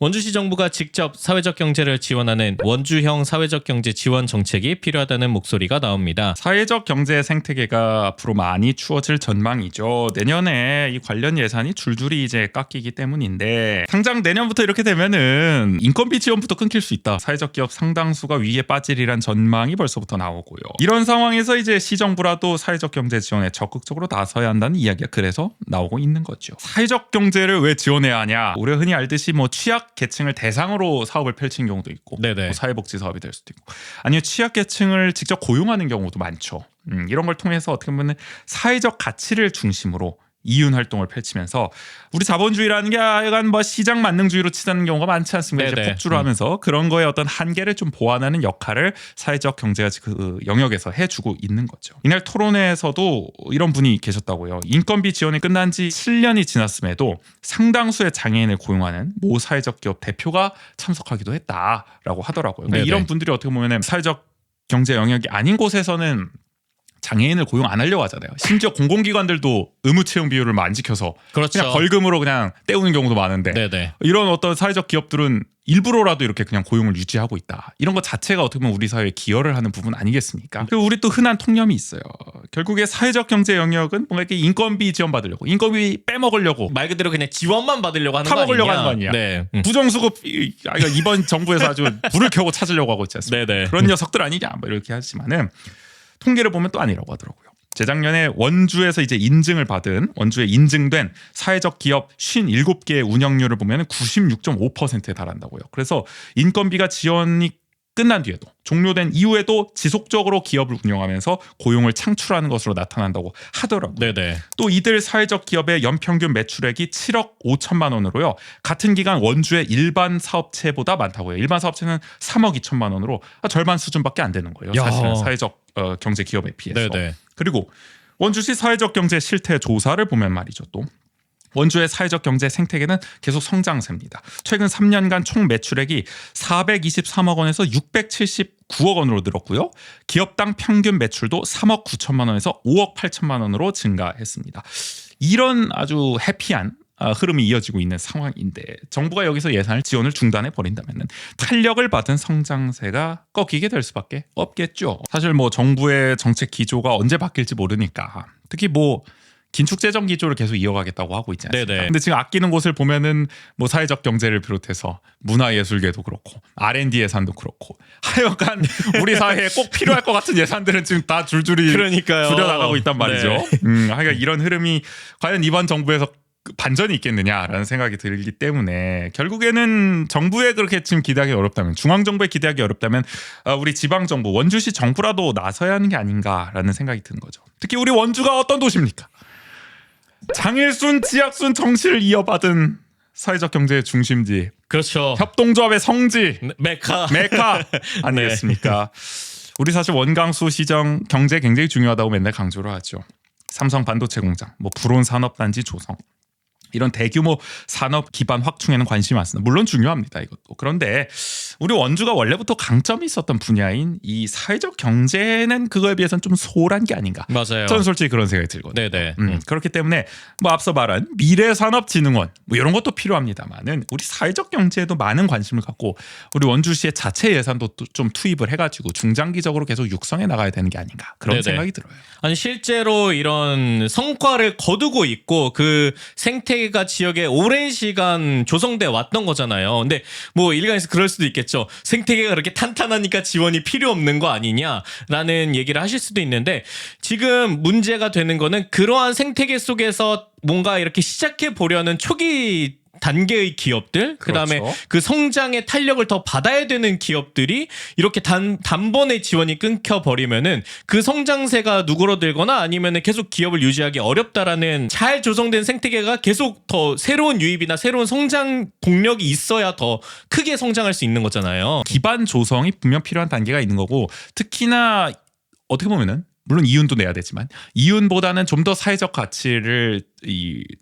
원주시 정부가 직접 사회적 경제를 지원하는 원주형 사회적 경제 지원 정책이 필요하다는 목소리가 나옵니다. 사회적 경제 생태계가 앞으로 많이 추워질 전망이죠. 내년에 이 관련 예산이 줄줄이 이제 깎이기 때문인데 당장 내년부터 이렇게 되면은 인건비 지원부터 끊길 수 있다. 사회적 기업 상당수가 위기에 빠지리란 전망이 벌써부터 나오고요. 이런 상황에서 이제 시정부라도 사회적 경제 지원에 적극적으로 나서야 한다는 이야기가 그래서 나오고 있는 거죠. 사회적 경제를 왜 지원해야 하냐? 우리가 흔히 알듯이 뭐 취약 계층을 대상으로 사업을 펼친 경우도 있고 뭐 사회복지 사업이 될 수도 있고 아니면 취약계층을 직접 고용하는 경우도 많죠. 이런 걸 통해서 어떻게 보면 사회적 가치를 중심으로 이윤 활동을 펼치면서 우리 자본주의라는 게 약간 뭐 시장 만능주의로 치닫는 경우가 많지 않습니까? 이제 폭주를 하면서 그런 거에 어떤 한계를 좀 보완하는 역할을 사회적 경제가 그 영역에서 해주고 있는 거죠. 이날 토론회에서도 이런 분이 계셨다고요. 인건비 지원이 끝난 지 7년이 지났음에도 상당수의 장애인을 고용하는 모 사회적 기업 대표가 참석하기도 했다라고 하더라고요. 그러니까 이런 분들이 어떻게 보면 사회적 경제 영역이 아닌 곳에서는 장애인을 고용 안 하려고 하잖아요. 심지어 공공기관들도 의무 채용 비율을 안 지켜서 그냥 벌금으로 그냥 때우는 경우도 많은데 이런 어떤 사회적 기업들은 일부러라도 이렇게 그냥 고용을 유지하고 있다. 이런 것 자체가 어떻게 보면 우리 사회에 기여를 하는 부분 아니겠습니까? 그리고 우리 또 흔한 통념이 있어요. 결국에 사회적 경제 영역은 뭔가 이렇게 인건비 지원 받으려고 인건비 빼먹으려고 말 그대로 그냥 지원만 받으려고 하는 타먹으려고 하는 거 아니야. 부정수급 이번 정부에서 아주 불을 켜고 찾으려고 하고 있지 않습니까? 그런 녀석들 아니냐 뭐 이렇게 하지만은 통계를 보면 또 아니라고 하더라고요. 재작년에 원주에서 이제 인증을 받은 원주에 인증된 사회적 기업 57개의 운영률을 보면 96.5%에 달한다고요. 그래서 인건비가 지원이 끝난 뒤에도 종료된 이후에도 지속적으로 기업을 운영하면서 고용을 창출하는 것으로 나타난다고 하더라고요. 또 이들 사회적 기업의 연평균 매출액이 7억 5천만 원으로요. 같은 기간 원주의 일반 사업체보다 많다고요. 일반 사업체는 3억 2천만 원으로 절반 수준밖에 안 되는 거예요. 사실은 사회적 경제 기업에 비해서. 그리고 원주시 사회적 경제 실태 조사를 보면 말이죠. 또 원주의 사회적 경제 생태계는 계속 성장세입니다. 최근 3년간 총 매출액이 423억 원에서 679억 원으로 늘었고요. 기업당 평균 매출도 3억 9천만 원에서 5억 8천만 원으로 증가했습니다. 이런 아주 해피한 흐름이 이어지고 있는 상황인데 정부가 여기서 예산을 지원을 중단해 버린다면 탄력을 받은 성장세가 꺾이게 될 수밖에 없겠죠. 사실 뭐 정부의 정책 기조가 언제 바뀔지 모르니까 특히 뭐 긴축 재정 기조를 계속 이어가겠다고 하고 있지 않습니까? 근데 지금 아끼는 곳을 보면은 뭐 사회적 경제를 비롯해서 문화예술계도 그렇고 R&D 예산도 그렇고 하여간 우리 사회에 꼭 필요할 것 같은 예산들은 지금 다 줄줄이 줄여나가고 있단 말이죠. 하여간 이런 흐름이 과연 이번 정부에서 반전이 있겠느냐라는 생각이 들기 때문에 결국에는 정부에 그렇게 지금 기대하기 어렵다면 중앙정부에 기대하기 어렵다면 우리 지방정부 원주시 정부라도 나서야 하는 게 아닌가라는 생각이 드는 거죠. 특히 우리 원주가 어떤 도시입니까? 장일순, 지학순 정치를 이어받은 사회적 경제의 중심지. 그렇죠. 협동조합의 성지. 메카 아니겠습니까? 우리 사실 원광수 시정 경제 굉장히 중요하다고 맨날 강조를 하죠. 삼성 반도체 공장, 뭐 불온 산업단지 조성. 이런 대규모 산업 기반 확충에는 관심이 많습니다. 물론 중요합니다. 이것도. 그런데 우리 원주가 원래부터 강점이 있었던 분야인 이 사회적 경제는 그거에 비해서는 좀 소홀한 게 아닌가. 맞아요. 저는 솔직히 그런 생각이 들거든요. 그렇기 때문에 뭐 앞서 말한 미래산업진흥원 뭐 이런 것도 필요합니다만은 우리 사회적 경제에도 많은 관심을 갖고 우리 원주시의 자체 예산도 좀 투입을 해가지고 중장기적으로 계속 육성해 나가야 되는 게 아닌가 그런 생각이 들어요. 아니 실제로 이런 성과를 거두고 있고 그 생태계가 지역에 오랜 시간 조성돼 왔던 거잖아요. 근데 뭐 일각에서 그럴 수도 있겠죠. 생태계가 그렇게 탄탄하니까 지원이 필요 없는 거 아니냐라는 얘기를 하실 수도 있는데 지금 문제가 되는 거는 그러한 생태계 속에서 뭔가 이렇게 시작해 보려는 초기 단계의 기업들, 그다음에 그 성장의 탄력을 더 받아야 되는 기업들이 이렇게 단번에 지원이 끊겨 버리면은 그 성장세가 누그러들거나 아니면은 계속 기업을 유지하기 어렵다라는 잘 조성된 생태계가 계속 더 새로운 유입이나 새로운 성장 동력이 있어야 더 크게 성장할 수 있는 거잖아요. 기반 조성이 분명 필요한 단계가 있는 거고 특히나 어떻게 보면은 물론 이윤도 내야 되지만 이윤보다는 좀 더 사회적 가치를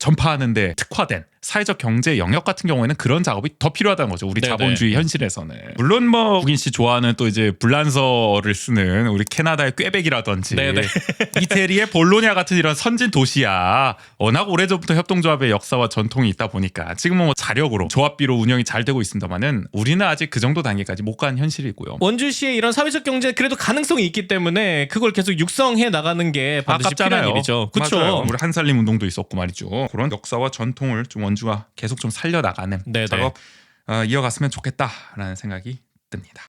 전파하는 데 특화된 사회적 경제 영역 같은 경우에는 그런 작업이 더 필요하다는 거죠. 우리 네네. 자본주의 현실에서는. 물론 뭐 국인 씨 좋아하는 또 이제 불란서를 쓰는 우리 캐나다의 꾀백이라든지 네네. 이태리의 볼로냐 같은 이런 선진 도시야 워낙 오래전부터 협동조합의 역사와 전통이 있다 보니까 지금은 뭐 자력으로 조합비로 운영이 잘 되고 있습니다만은 우리는 아직 그 정도 단계까지 못 간 현실이고요. 원주시의 이런 사회적 경제 그래도 가능성이 있기 때문에 그걸 계속 육성해 나가는 게 반드시 필요한 일이죠. 맞아요. 그렇죠. 우리 한살림 운동도 있었고 말이죠. 그런 역사와 전통을 좀 원주가 계속 좀 살려나가는 네네. 작업 이어갔으면 좋겠다라는 생각이 듭니다.